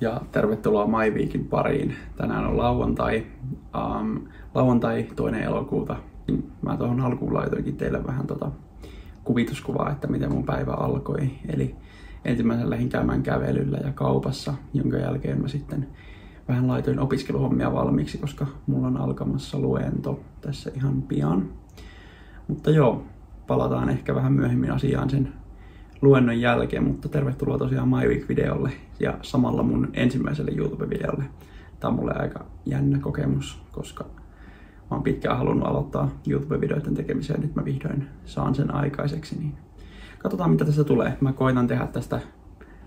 ja tervetuloa MyWeekin pariin. Tänään on lauantai 2. elokuuta. Mä tuohon alkuun laitoinkin teille vähän kuvituskuvaa, että miten mun päivä alkoi. Eli ensimmäisen lähdin käymään kävelyllä ja kaupassa, jonka jälkeen mä sitten vähän laitoin opiskeluhommia valmiiksi, koska mulla on alkamassa luento tässä ihan pian. Mutta joo, palataan ehkä vähän myöhemmin asiaan sen luennon jälkeen, mutta tervetuloa tosiaan MyWeek-videolle ja samalla mun ensimmäiselle YouTube-videolle. Tää on mulle aika jännä kokemus, koska mä oon pitkään halunnut aloittaa YouTube-videoiden tekemisen ja nyt mä vihdoin saan sen aikaiseksi. Niin katsotaan mitä tästä tulee. Mä koitan tehdä tästä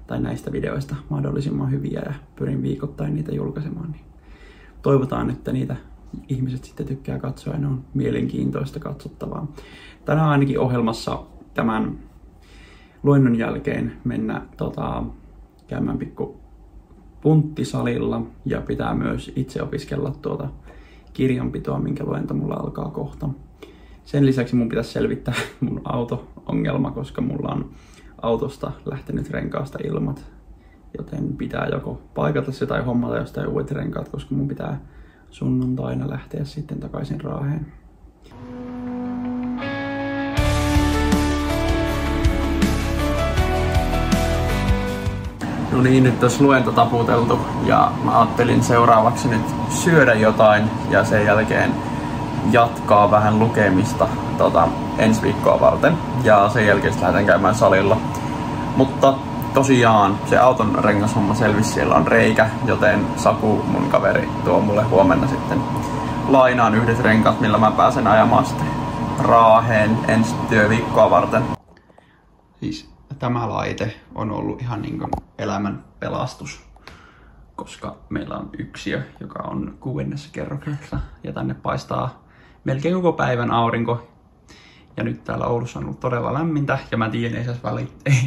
tai näistä videoista mahdollisimman hyviä ja pyrin viikoittain niitä julkaisemaan. Niin toivotaan, että niitä ihmiset sitten tykkää katsoa ja ne on mielenkiintoista katsottavaa. Tänään ainakin ohjelmassa tämän luennon jälkeen mennä käymään pikku punttisalilla ja pitää myös itse opiskella kirjanpitoa, minkä luento mulla alkaa kohta. Sen lisäksi mun pitäisi selvittää mun auto-ongelma, koska mulla on autosta lähtenyt renkaasta ilmat, joten pitää joko paikata se tai hommata jostain uudet renkaat, koska mun pitää sunnuntaina lähteä sitten takaisin Raaheen. No niin, nyt tässä luento taputeltu ja mä ajattelin seuraavaksi nyt syödä jotain ja sen jälkeen jatkaa vähän lukemista ensi viikkoa varten ja sen jälkeen lähdetään käymään salilla. Mutta tosiaan se auton rengashomma selvisi, siellä on reikä, joten Saku, mun kaveri, tuo mulle huomenna sitten lainaan yhdet renkaat, millä mä pääsen ajamaan sitten Raaheen ensi työviikkoa varten. Siis tämä laite on ollut ihan niin kuin elämän pelastus, koska meillä on yksiö, joka on 6. kerroksessa ja tänne paistaa melkein koko päivän aurinko. Ja nyt täällä Oulussa on ollut todella lämmintä ja mä tiedän,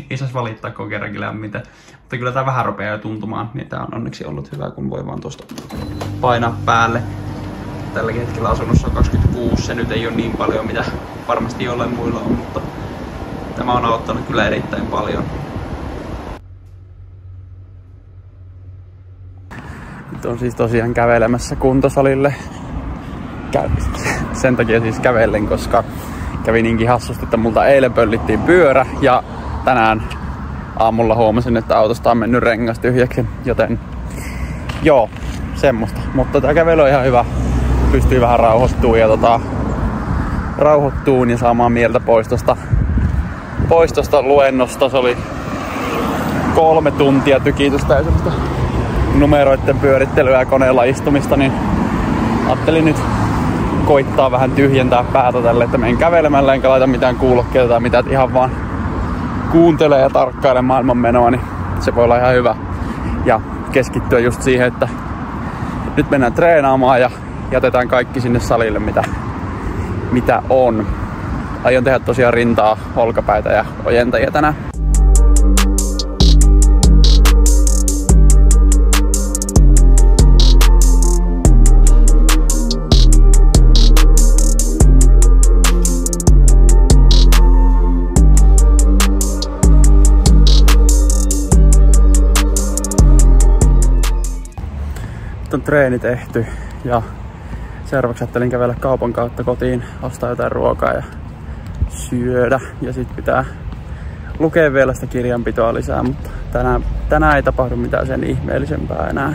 ei saisi valittaa, kun on kerrankin lämmintä. Mutta kyllä tää vähän rupeaa jo tuntumaan, niin tää on onneksi ollut hyvä, kun voi vaan tuosta painaa päälle. Tälläkin hetkellä asunnossa on 26, se nyt ei ole niin paljon, mitä varmasti jollain muilla on, mutta tämä on auttanut kyllä erittäin paljon. Nyt on siis tosiaan kävelemässä kuntosalille. Sen takia siis kävellen, koska kävi niinkin hassusti, että multa eilen pöllittiin pyörä ja tänään aamulla huomasin, että autosta on mennyt rengas tyhjäksi, joten joo, semmoista. Mutta tää kävely on ihan hyvä. Pystyy vähän rauhoittuun ja saamaan mieltä pois tosta luennosta. Se oli 3 tuntia tykitystä ja semmoista numeroiden pyörittelyä ja koneella istumista, niin ajattelin nyt koittaa vähän tyhjentää päätä tälle, että menen kävelemällä enkä laita mitään kuulokkeita tai mitään, ihan vaan kuuntelee ja tarkkailee maailmanmenoa, niin se voi olla ihan hyvä. Ja keskittyä just siihen, että nyt mennään treenaamaan ja jätetään kaikki sinne salille, mitä on. Aion tehdä tosiaan rintaa, olkapäitä ja ojentajia tänään. Nyt on treeni tehty ja seuraavaksi ajattelin kävellä kaupan kautta kotiin, ostaa jotain ruokaa ja syödä. Ja sit pitää lukea vielä sitä kirjanpitoa lisää, mutta tänään ei tapahdu mitään sen ihmeellisempää enää.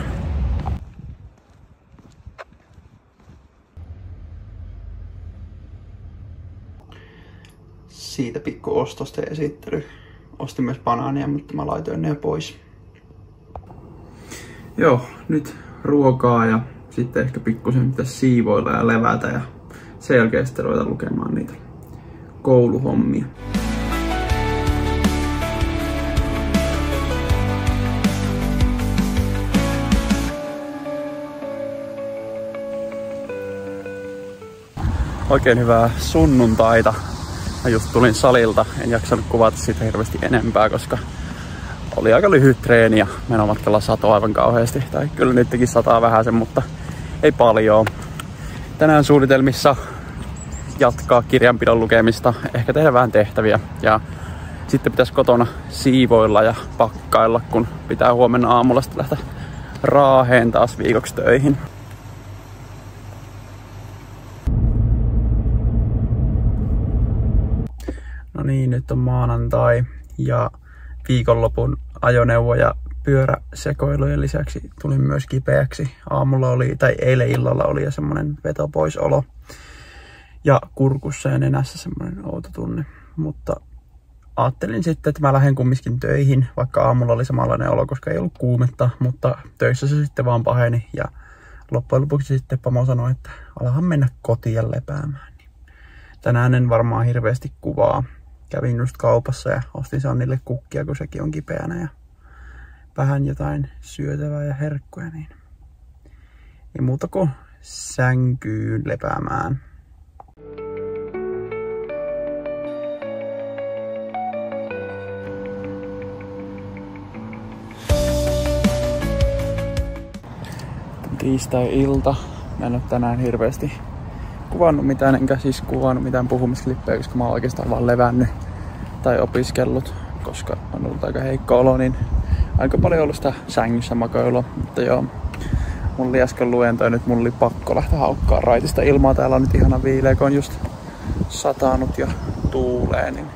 Siitä pikku ostosten esittely. Ostin myös banaania, mutta mä laitoin ne pois. Joo, nyt ruokaa ja sitten ehkä pikkusen pitäisi siivoilla ja levätä ja sen jälkeen sitten ruveta lukemaan niitä kouluhommia. Oikein hyvää sunnuntaita. Mä just tulin salilta, en jaksanut kuvata siitä hirveästi enempää, koska oli aika lyhyt treeni ja menomatkalla satoi aivan kauheasti. Tai kyllä nytkin sataa vähäsen, mutta ei paljon. Tänään suunnitelmissa jatkaa kirjanpidon lukemista, ehkä tehdä vähän tehtäviä ja sitten pitäisi kotona siivoilla ja pakkailla, kun pitää huomenna aamulla sitten lähteä Raaheen taas viikoksi töihin. No niin, nyt on maanantai ja viikonlopun ajoneuvo- ja pyöräsekoilujen lisäksi tulin myös kipeäksi. Aamulla oli, tai eilen illalla oli jo semmonen vetopoisolo ja kurkussa ja nenässä semmonen outo tunne. Mutta ajattelin sitten, että mä lähden kumminkin töihin, vaikka aamulla oli samanlainen olo, koska ei ollut kuumetta, mutta töissä se sitten vaan paheni. Ja loppujen lopuksi sitten Pamo sanoi, että alahan mennä kotiin ja lepäämään. Tänään en varmaan hirveästi kuvaa. Kävin just kaupassa ja ostin Sannille kukkia, kun sekin on kipeänä ja vähän jotain syötävää ja herkkuja, niin ei muuta kuin sänkyyn lepäämään. Tiistai-ilta. Mä en oo tänään hirveästi kuvannut mitään, enkä siis kuvannut mitään puhumisklippejä, koska mä oon oikeastaan vaan levännyt tai opiskellut, koska on ollut aika heikko olo, niin aika paljon ollut sitä sängyssä makoilua. Mutta joo, mun oli äsken luento ja nyt mun oli pakko lähteä haukkaan raitista ilmaa. Täällä on nyt ihana viileä, kun on just satanut ja tuulee, niin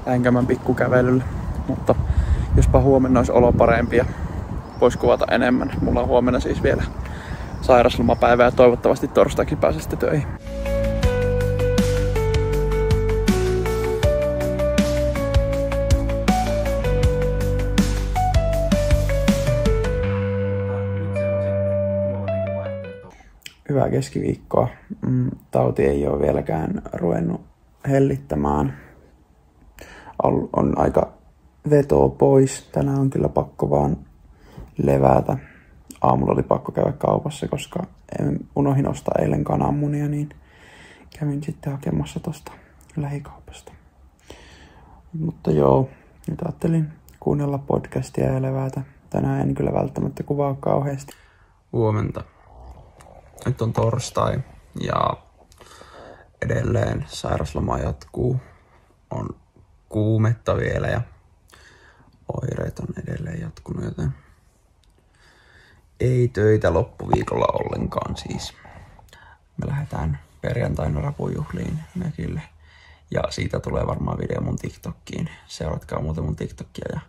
lähden käymään pikkukävelylle. Mutta jospa huomenna olisi olo parempi ja vois kuvata enemmän. Mulla on huomenna siis vielä sairaslomapäivä ja toivottavasti torstaikin pääsee sitten töihin. Hyvää keskiviikkoa. Tauti ei ole vieläkään ruvennut hellittämään. On aika vetoa pois. Tänään on kyllä pakko vaan levätä. Aamulla oli pakko käydä kaupassa, koska unohdin ostaa eilen kananmunia, niin kävin sitten hakemassa tosta lähikaupasta. Mutta joo, nyt ajattelin kuunnella podcastia ja levätä. Tänään en kyllä välttämättä kuvaa kauheasti. Huomenta. Nyt on torstai ja edelleen sairasloma jatkuu. On kuumetta vielä ja oireet on edelleen jatkunut, joten ei töitä loppuviikolla ollenkaan siis. Me lähdetään perjantaina rapujuhliin mökille. Ja siitä tulee varmaan video mun TikTokkiin. Seuratkaa muuten mun TikTokia ja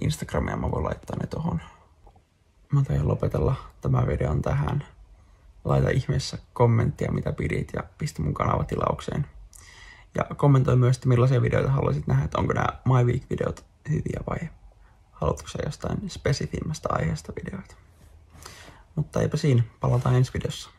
Instagramia, mä voin laittaa ne tohon. Mä taidan lopetella tämän videon tähän. Laita ihmeessä kommenttia mitä pidit ja pistä mun kanava tilaukseen. Ja kommentoi myös, että millaisia videoita haluaisit nähdä, että onko nämä My Week-videot hyviä vai haluatko sä jostain spesifimmästä aiheesta videoita. Mutta eipä siinä, palataan ensi videossa.